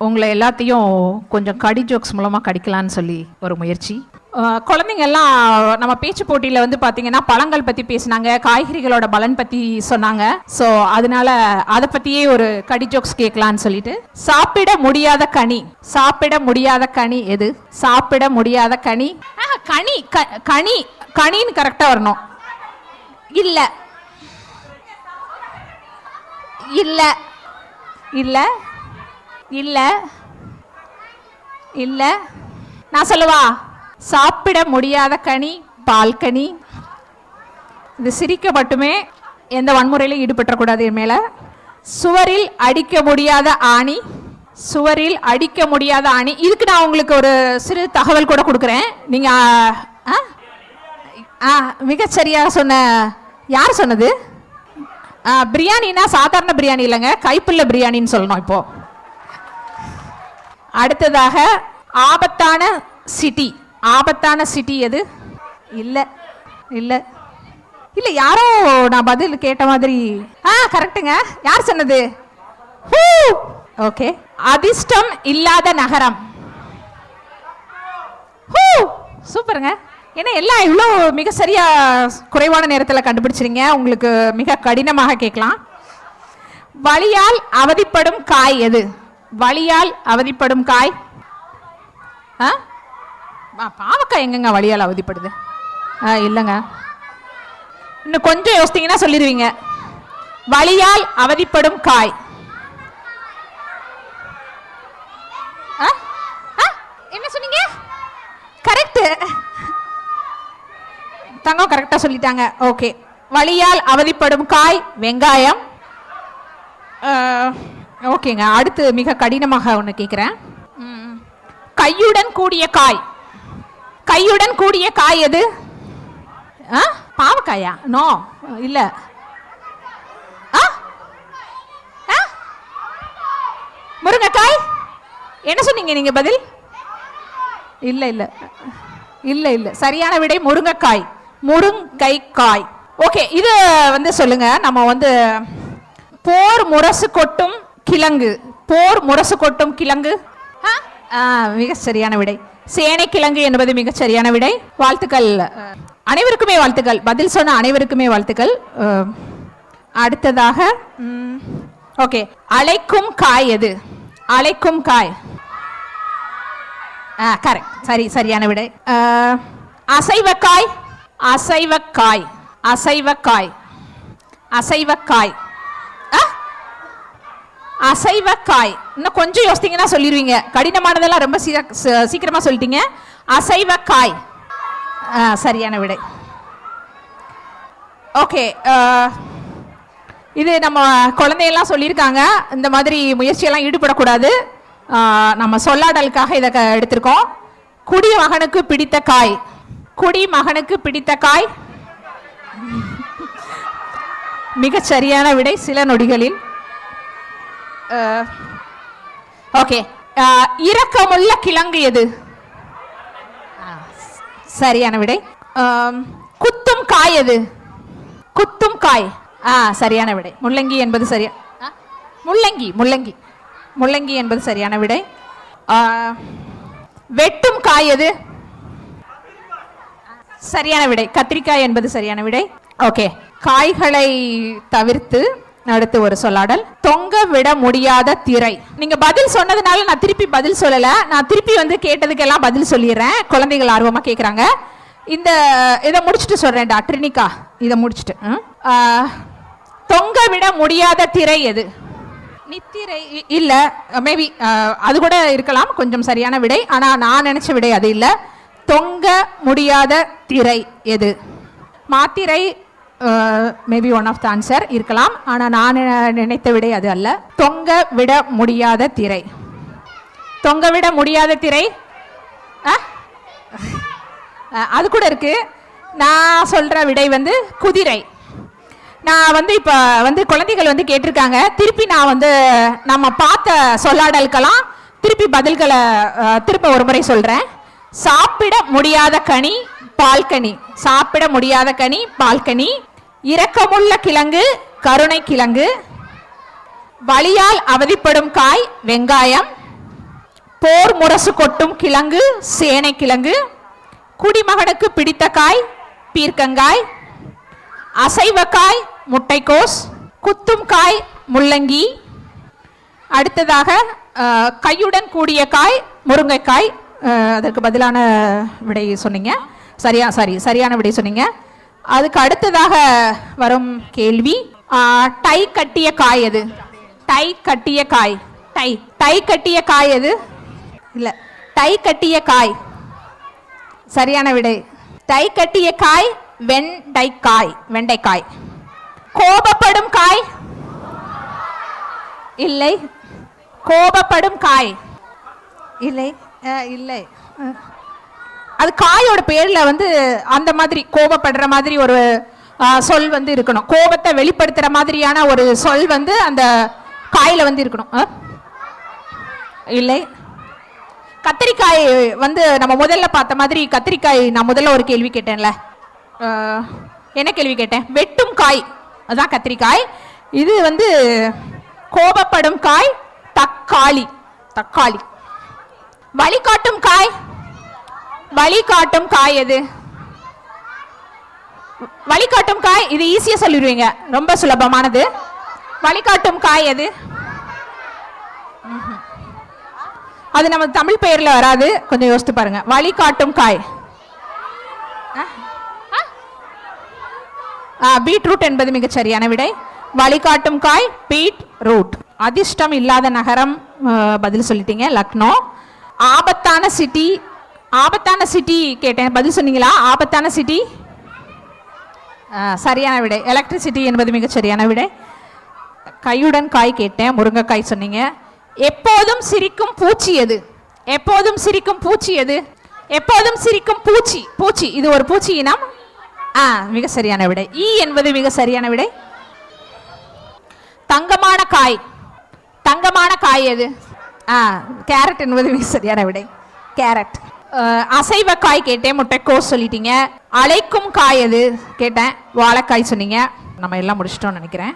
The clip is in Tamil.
உங்களை எல்லாத்தையும் கொஞ்சம் கடி ஜோக்ஸ் மூலமாக கடிக்கலான்னு சொல்லி ஒரு முயற்சி. குழந்தைங்க எல்லாம் நம்ம பேச்சு போட்டியில் வந்து பார்த்தீங்கன்னா பழங்கள் பற்றி பேசினாங்க, காய்கறிகளோட பலன் பற்றி சொன்னாங்க. ஸோ அதனால அதை பற்றியே ஒரு கடி ஜோக்ஸ் கேட்கலான்னு சொல்லிட்டு. சாப்பிட முடியாத கனி, சாப்பிட முடியாத கனி எது? சாப்பிட முடியாத கனி கனி கனி கனின்னு கரெக்டாக வரணும். இல்லை இல்லை இல்லை இல்லை இல்லை, நான் சொல்லவா? சாப்பிட முடியாத கனி பால்கனி. இது சிரிக்க மட்டுமே, எந்த வன்முறையிலும் ஈடுபட்டக்கூடாது என் மேல. சுவரில் அடிக்க முடியாத ஆணி, சுவரில் அடிக்க முடியாத ஆணி. இதுக்கு நான் உங்களுக்கு ஒரு சிறு தகவல் கூட கொடுக்குறேன். நீங்க மிகச்சரியாக சொன்ன. யார் சொன்னது? பிரியாணினா சாதாரண பிரியாணி இல்லைங்க, கைப்புள்ள பிரியாணின்னு சொல்லணும். இப்போ அடுத்ததாக ஆபத்தான சிட்டி, ஆபத்தான சிட்டி எது? இல்லை இல்லை இல்லை, யாரோ நான் பதில் கேட்ட மாதிரி. கரெக்டுங்க. யார் சொன்னது? ஓகே. அதிர்ஷ்டம் இல்லாத நகரம். சூப்பருங்க. ஏன்னா எல்லாம் இவ்வளோ மிக சரியா குறைவான நேரத்தில் கண்டுபிடிச்சிருங்க. உங்களுக்கு மிக கடினமாக கேட்கலாம். வலியால் அவதிப்படும் காய் எது? வலியால் அவதிப்படும் காய். பாவக்காய் எங்கங்க வலியால் அவதிப்படுது? இல்லைங்க, இன்னும் கொஞ்சம் யோசித்தீங்கன்னா சொல்லிடுவீங்க. வலியால் அவதிப்படும் காய் என்ன சொன்னீங்க? கரெக்ட், தங்கம் கரெக்டா சொல்லிட்டாங்க. ஓகே, வலியால் அவதிப்படும் காய் வெங்காயம். ஓகேங்க. அடுத்து மிக கடினமாக ஒன்று கேட்குறேன். கையுடன் கூடிய காய், கையுடன் கூடிய காய் எது? பாவக்காயா? நோ, இல்ல. முருங்கைக்காய். என்ன சொன்னீங்க நீங்க பதில்? இல்ல இல்ல இல்ல இல்ல, சரியான விடை முருங்கைக்காய், முருங்கைக்காய். ஓகே, இது வந்து சொல்லுங்க. நம்ம வந்து போர் முரசு கொட்டும் கிழங்கு, போர் முரசு கொட்டும் கிழங்கு. மிக சரியான விடை சேனை கிழங்கு என்பது மிக சரியான விடை. வாழ்த்துக்கள், அனைவருக்குமே வாழ்த்துக்கள். பதில் சொன்ன அனைவருக்குமே வாழ்த்துக்கள். அடுத்ததாக ஓகே, அழைக்கும் காய் எது? அழைக்கும் காய். கரெக்ட், சரி, சரியான விடை. அசைவக்காய், அசைவக்காய், அசைவக்காய், அசைவக்காய், அசைவக்காய். இன்னும் கொஞ்சம் யோசித்தீங்கன்னா சொல்லிடுவீங்க. கடினமானதெல்லாம் ரொம்ப சீக்கிரமா சொல்லிட்டீங்க. அசைவக்காய் சரியான விடை. ஓகே, இது நம்ம குழந்தையெல்லாம் சொல்லியிருக்காங்க, இந்த மாதிரி முயற்சியெல்லாம் ஈடுபடக்கூடாது. நம்ம சொல்லாடலுக்காக இதை எடுத்திருக்கோம். குடிமகனுக்கு பிடித்த காய், குடிமகனுக்கு பிடித்த காய். மிக சரியான விடை சில நொடிகளில். ஓகே, இரக்கமுள்ள கிழங்கு எது? சரியான விடை. குத்தும் காய் எது? குத்தும் காய். சரியான விடை முள்ளங்கி என்பது சரியா. முள்ளங்கி, முள்ளங்கி, முள்ளங்கி என்பது சரியான விடை. வெட்டும் காய் எது? சரியான விடை கத்திரிக்காய் என்பது சரியான விடை. ஓகே, காய்களை தவிர்த்து அடுத்து ஒரு சொல்லாடல். தொங்க விட முடியாத திரை. நீங்க பதில் சொன்னதுனால நான் திருப்பி பதில் சொல்லல, நான் திருப்பி வந்து கேட்டதுக்கெல்லாம் பதில் சொல்லிடுறேன். குழந்தைகள் ஆர்வமா கேட்குறாங்க. இந்த இதை முடிச்சுட்டு சொல்றேன்டா ட்ரினிகா, இதை முடிச்சுட்டு. தொங்க விட முடியாத திரை எது? நித்திரை இல்ல, மேபி அது கூட இருக்கலாம், கொஞ்சம் சரியான விடை. ஆனா நான் நினைச்ச விடை அது இல்ல. தொங்க முடியாத திரை எது? மாத்திரை maybe one of the answer இருக்கலாம், ஆனால் நான் நினைத்த விடை அது அல்ல. தொங்க விட முடியாத திரை, தொங்க விட முடியாத திரை அது கூட இருக்கு. நான் சொல்ற விடை வந்து குதிரை. நான் வந்து இப்போ வந்து குழந்தைகள் வந்து கேட்டிருக்காங்க, திருப்பி நான் வந்து நம்ம பார்த்த சொல்லாடலுக்கெல்லாம் திருப்பி பதில்களை திரும்ப ஒரு முறை சொல்றேன். சாப்பிட முடியாத கனி பால்கனி, சாப்பிட முடியாத கனி பால்கனி. இரக்கமுள்ள கிழங்கு கருணை கிழங்கு. வலியால் அவதிப்படும் காய் வெங்காயம். போர் முரசு கொட்டும் கிழங்கு சேனை கிழங்கு. குடிமகனுக்கு பிடித்த காய் பீர்க்கங்காய். அசைவக்காய் முட்டைக்கோஸ். குத்தும் காய் முள்ளங்கி. அடுத்ததாக கையுடன் கூடிய காய் முருங்கைக்காய். அதற்கு பதிலான விடை சொன்னீங்க. சரியான விடை சொன்னீங்க. அதுக்கு அடுத்ததாக வரும் கேள்வி, டை கட்டிய காய் எது? டை கட்டிய காய். டை கட்டிய காய் எது? இல்ல, டை கட்டிய காய். சரியான விடை. டை கட்டிய காய் வெண்டைக்காய். கோபப்படும் காய்? இல்லை. கோபப்படும் காய் இல்லை. இல்லை, அது காயோட பேர்ல வந்து அந்த மாதிரி கோபப்படுற மாதிரி ஒரு சொல் வந்து இருக்கணும். கோபத்தை வெளிப்படுத்துற மாதிரியான ஒரு சொல் வந்து அந்த காயில வந்து இருக்கணும். இல்லை. கத்திரிக்காய் வந்து நம்ம முதல்ல பார்த்த மாதிரி கத்திரிக்காய். நான் முதல்ல ஒரு கேள்வி கேட்டேன்ல, என்ன கேள்வி கேட்டேன்? வெட்டும் காய், அதான் கத்திரிக்காய். இது வந்து கோபப்படும் காய் தக்காளி. வழிகாட்டும் காய்? வழிகாட்டும் காய் எது? வழிகாட்டும் காய், இது ஈஸியா சொல்லிடுவீங்க, ரொம்ப சுலபமானது. வழிகாட்டும் காய் எது? அது நம்ம தமிழ் பெயர்ல வராது, கொஞ்சம் யோசித்து பாருங்க. வழிகாட்டும் காய் பீட்ரூட் என்பது மிகச் சரியான விடை. வழிகாட்டும் காய் பீட்ரூட். அதிர்ஷ்டம் இல்லாத நகரம் பதில் சொல்லிட்டீங்க, லக்னோ. ஆபத்தான சிட்டி கேட்டேன், பதில் சொன்னீங்களா? ஆபத்தான சிட்டி சரியான விடை. எலக்ட்ரிசிட்டி என்பது மிகச் சரியான விடை. கையுடன் காய் கேட்டேன், முருங்கைக்காய் சொன்னீங்க. எப்போதும் சிரிக்கும் பூச்சி எது? எப்போதும் சிரிக்கும் பூச்சி எது? எப்போதும் சிரிக்கும் பூச்சி இது ஒரு பூச்சி இனம். மிக சரியான விடை. ஈ என்பது மிக சரியான விடை. தங்கமான காய் எது? கேரட் என்பது மிக சரியான விடை. கேரட். அசைவ காய் கேட்டேன், முட்டைக்கோஸ் சொல்லிட்டீங்க. அழைக்கும் காய் எது கேட்டேன், வாழைக்காய் சொன்னீங்க. நம்ம எல்லாம் முடிச்சிட்டோம்னு நினைக்கிறேன்.